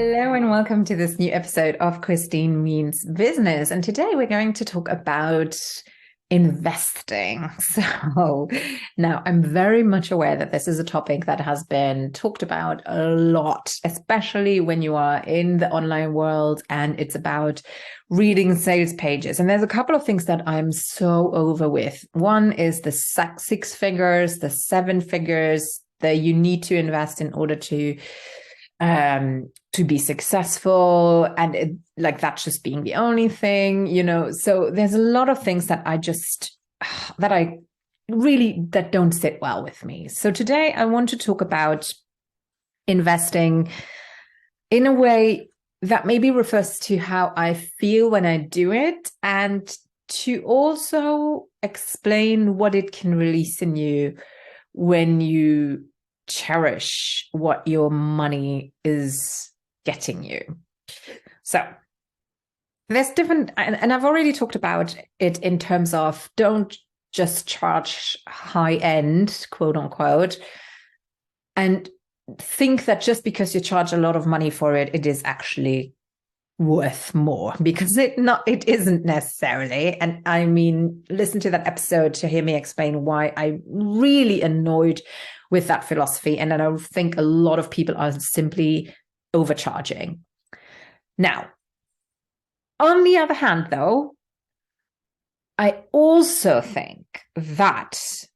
Hello and welcome to this new episode of Christine Means Business. And today we're going to talk about investing. So now I'm very much aware that this is a topic that has been talked about a lot, especially when you are in the online world and it's about reading sales pages. And there's a couple of things that I'm so over with. One is the six figures, the seven figures that you need to invest in order to be successful, and that's just being the only thing. So there's a lot of things that that don't sit well with me. So today I want to talk about investing in a way that maybe refers to how I feel when I do it, and to also explain what it can release in you when you cherish what your money is getting you. So there's different, and I've already talked about it in terms of don't just charge high end, quote unquote, and think that just because you charge a lot of money for it, it is actually worth more, because it isn't necessarily. And I mean, listen to that episode to hear me explain why I'm really annoyed with that philosophy. And then I think a lot of people are simply overcharging. Now, on the other hand, though, I also think that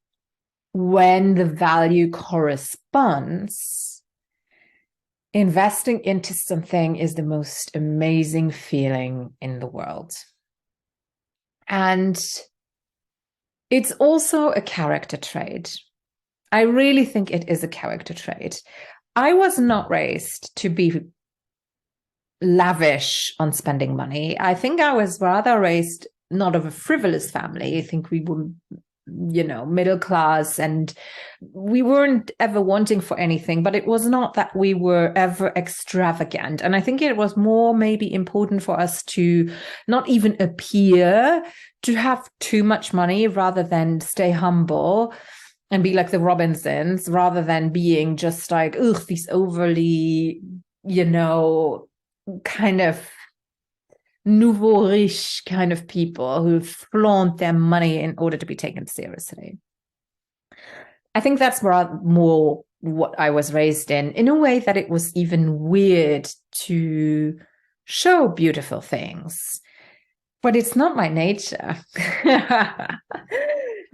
when the value corresponds, investing into something is the most amazing feeling in the world. And it's also a character trait. I really think it is a character trait. I was not raised to be lavish on spending money. I think I was rather raised not of a frivolous family. I think we were, middle class, and we weren't ever wanting for anything, but it was not that we were ever extravagant. And I think it was more maybe important for us to not even appear to have too much money, rather than stay humble and be like the Robinsons, rather than being just like, these overly, kind of nouveau riche kind of people who flaunt their money in order to be taken seriously. I think that's more what I was raised in a way that it was even weird to show beautiful things. But it's not my nature.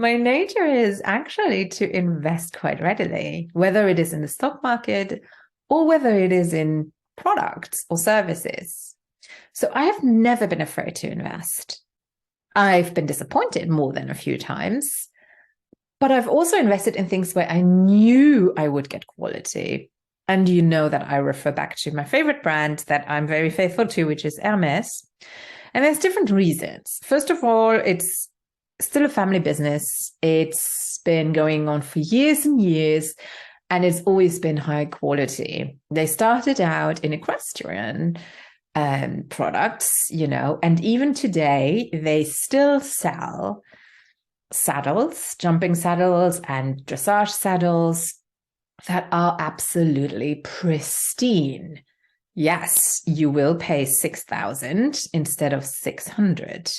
My nature is actually to invest quite readily, whether it is in the stock market or whether it is in products or services. So I have never been afraid to invest. I've been disappointed more than a few times, but I've also invested in things where I knew I would get quality. And you know that I refer back to my favorite brand that I'm very faithful to, which is Hermes. And there's different reasons. First of all, it's still a family business. It's been going on for years and years, and it's always been high quality. They started out in equestrian products, and even today they still sell saddles, jumping saddles and dressage saddles that are absolutely pristine. Yes, you will pay 6,000 instead of 600.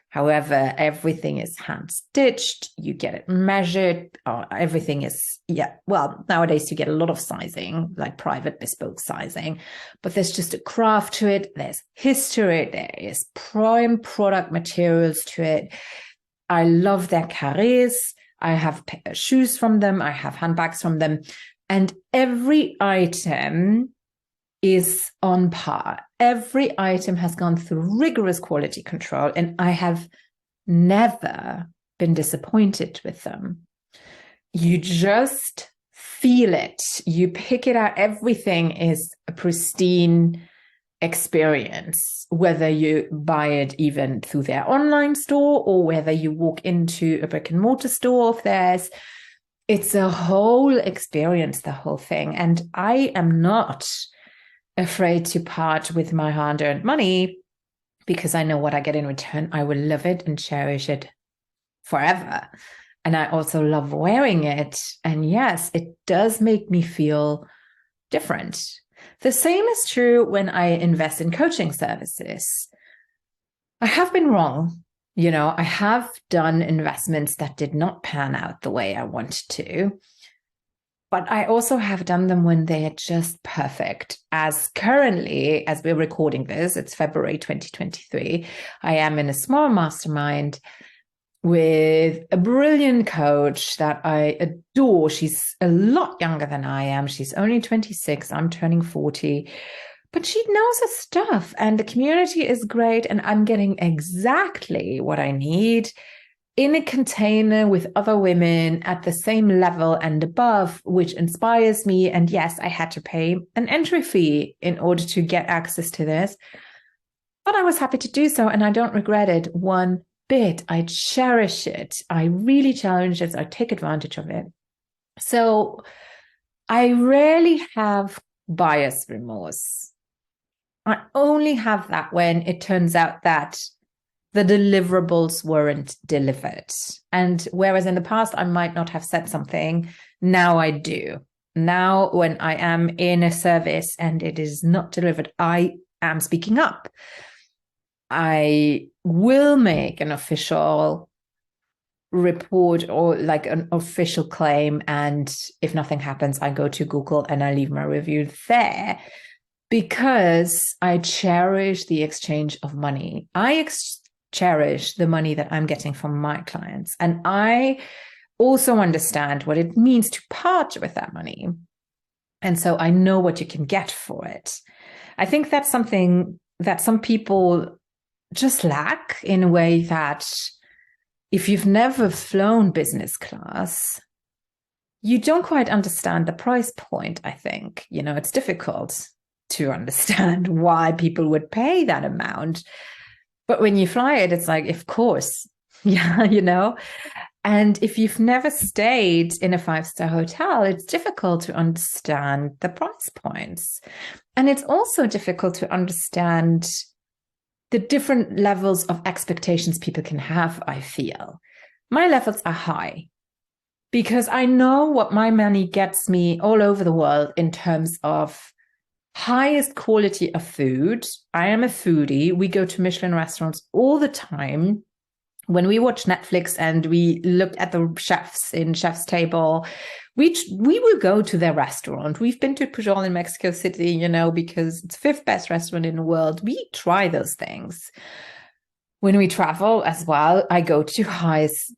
However, everything is hand stitched. You get it measured. Everything is, nowadays you get a lot of sizing, like private bespoke sizing, but there's just a craft to it. There's history. There is prime product materials to it. I love their cherish. I have shoes from them. I have handbags from them. And every item is on par. Every item has gone through rigorous quality control, and I have never been disappointed with them. You just feel it. You pick it out. Everything is a pristine experience, whether you buy it even through their online store or whether you walk into a brick and mortar store of theirs. It's a whole experience, the whole thing. And I am not afraid to part with my hard-earned money, because I know what I get in return. I will love it and cherish it forever. And I also love wearing it. And yes, it does make me feel different. The same is true when I invest in coaching services. I have been wrong. I have done investments that did not pan out the way I wanted to. But I also have done them when they are just perfect. As currently, as we're recording this, it's February 2023. I am in a small mastermind with a brilliant coach that I adore. She's a lot younger than I am. She's only 26. I'm turning 40. But she knows her stuff, and the community is great, and I'm getting exactly what I need in a container with other women at the same level and above, which inspires me. And yes, I had to pay an entry fee in order to get access to this, but I was happy to do so, and I don't regret it one bit. I cherish it. I really challenge it. I take advantage of it. So I rarely have buyer's remorse. I only have that when it turns out that the deliverables weren't delivered. And whereas in the past, I might not have said something, now I do. Now, when I am in a service and it is not delivered, I am speaking up. I will make an official report or like an official claim. And if nothing happens, I go to Google and I leave my review there. Because I cherish the exchange of money. I cherish the money that I'm getting from my clients. And I also understand what it means to part with that money. And so I know what you can get for it. I think that's something that some people just lack, in a way that if you've never flown business class, you don't quite understand the price point, I think. It's difficult to understand why people would pay that amount. But when you fly it, it's like, of course, yeah. And if you've never stayed in a 5-star hotel, it's difficult to understand the price points. And it's also difficult to understand the different levels of expectations people can have, I feel. My levels are high because I know what my money gets me all over the world in terms of highest quality of food. I am a foodie. We go to Michelin restaurants all the time. When we watch Netflix and we look at the chefs in Chef's Table, we will go to their restaurant. We've been to Pujol in Mexico City, because it's the 5th best restaurant in the world. We try those things. When we travel as well, I go to highest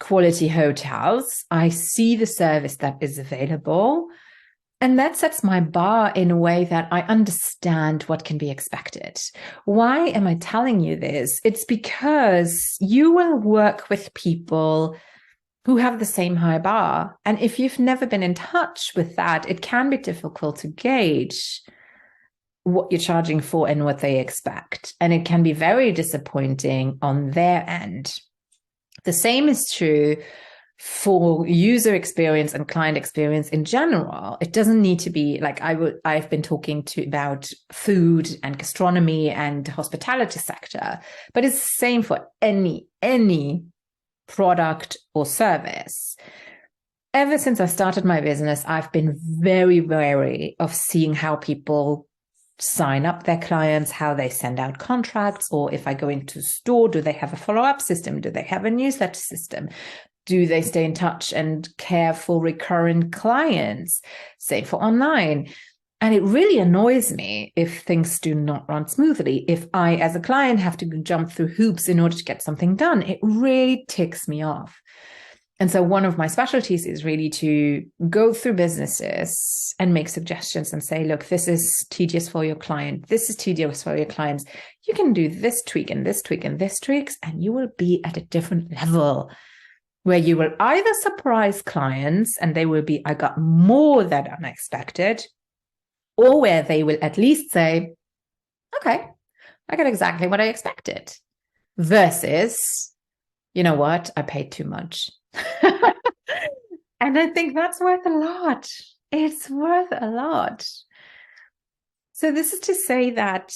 quality hotels. I see the service that is available. And that sets my bar in a way that I understand what can be expected. Why am I telling you this? It's because you will work with people who have the same high bar. And if you've never been in touch with that, it can be difficult to gauge what you're charging for and what they expect. And it can be very disappointing on their end. The same is true for user experience and client experience in general. It doesn't need to be like I've been talking about food and gastronomy and hospitality sector, but it's the same for any product or service. Ever since I started my business, I've been very wary of seeing how people sign up their clients, how they send out contracts, or if I go into a store, do they have a follow-up system? Do they have a newsletter system? Do they stay in touch and care for recurrent clients? Same for online. And it really annoys me if things do not run smoothly. If I, as a client, have to jump through hoops in order to get something done, it really ticks me off. And so one of my specialties is really to go through businesses and make suggestions and say, look, this is tedious for your client. This is tedious for your clients. You can do this tweak and this tweak and this tweaks, and you will be at a different level, where you will either surprise clients and they will be, I got more than unexpected, or where they will at least say, okay, I got exactly what I expected, versus, you know what, I paid too much. And I think that's worth a lot. It's worth a lot. So this is to say that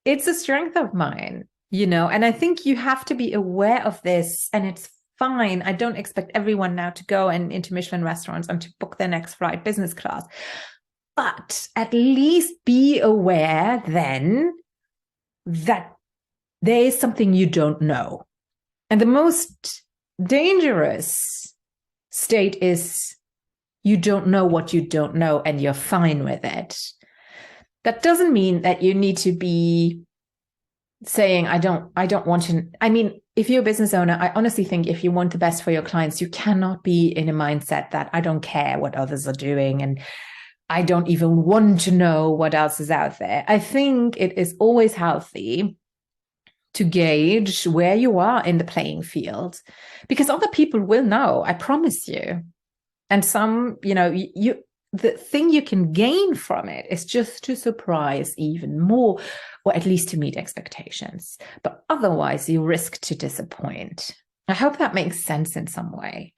it's a strength of mine, and I think you have to be aware of this, and it's fine. I don't expect everyone now to go into Michelin restaurants and to book their next flight business class. But at least be aware then that there is something you don't know. And the most dangerous state is you don't know what you don't know and you're fine with it. That doesn't mean that you need to be saying, I don't want to. I mean, if you're a business owner, I honestly think if you want the best for your clients, you cannot be in a mindset that I don't care what others are doing and I don't even want to know what else is out there. I think it is always healthy to gauge where you are in the playing field, because other people will know, I promise you. And some, the thing you can gain from it is just to surprise even more, or at least to meet expectations. But otherwise, you risk to disappoint. I hope that makes sense in some way,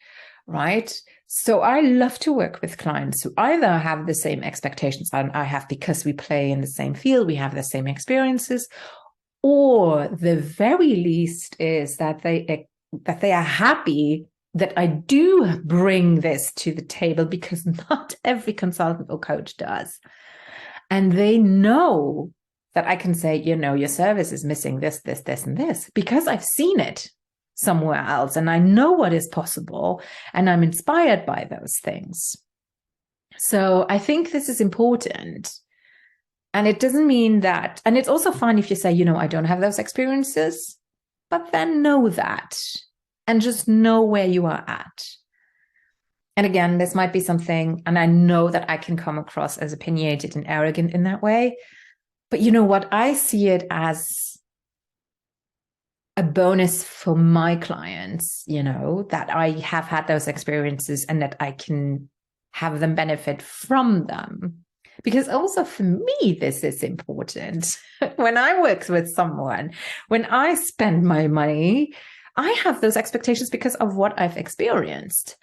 right? So I love to work with clients who either have the same expectations I have because we play in the same field, we have the same experiences, or the very least is that they are happy that I do bring this to the table, because not every consultant or coach does. And they know that I can say, your service is missing this, this, this, and this, because I've seen it somewhere else and I know what is possible and I'm inspired by those things. So I think this is important. And it doesn't mean that, and it's also fine if you say, I don't have those experiences, but then know that and just know where you are at. And again, this might be something, and I know that I can come across as opinionated and arrogant in that way, but you know what? I see it as a bonus for my clients, that I have had those experiences and that I can have them benefit from them. Because also for me, this is important. When I work with someone, when I spend my money, I have those expectations because of what I've experienced.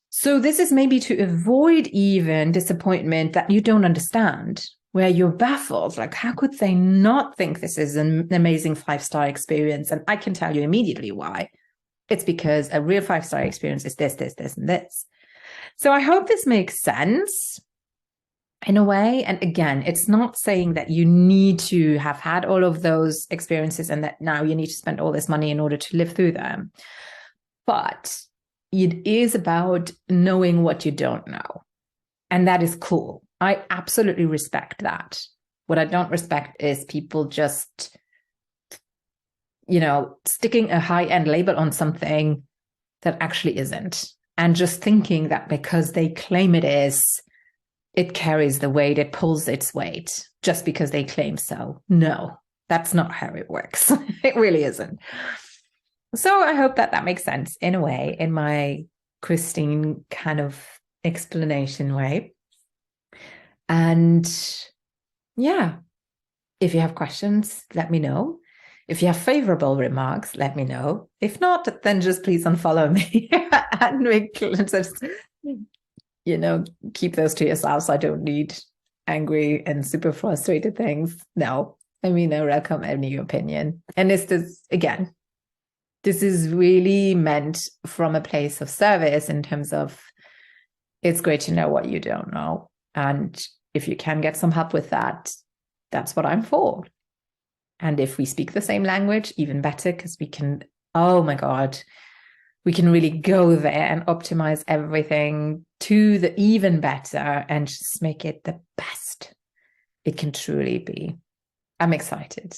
So this is maybe to avoid even disappointment that you don't understand, where you're baffled. Like, how could they not think this is an amazing 5-star experience? And I can tell you immediately why. It's because a real 5-star experience is this, this, this, and this. So I hope this makes sense in a way. And again, it's not saying that you need to have had all of those experiences and that now you need to spend all this money in order to live through them. But it is about knowing what you don't know. And that is cool. I absolutely respect that. What I don't respect is people just, sticking a high-end label on something that actually isn't. And just thinking that because they claim it is, it carries the weight, it pulls its weight just because they claim so. No, that's not how it works. It really isn't. So I hope that makes sense in a way, in my Christine kind of explanation way. And yeah, if you have questions, let me know. If you have favorable remarks, let me know. If not, then just please unfollow me and just, keep those to yourself. So I don't need angry and super frustrated things. No, I welcome any opinion. And this is really meant from a place of service in terms of it's great to know what you don't know. And if you can get some help with that, that's what I'm for. And if we speak the same language, even better, because we can, oh my God, we can really go there and optimize everything to the even better and just make it the best it can truly be. I'm excited.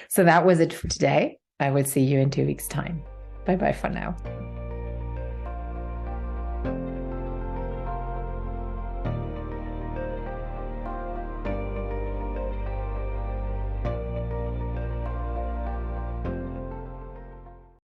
So that was it for today. I will see you in 2 weeks' time. Bye-bye for now.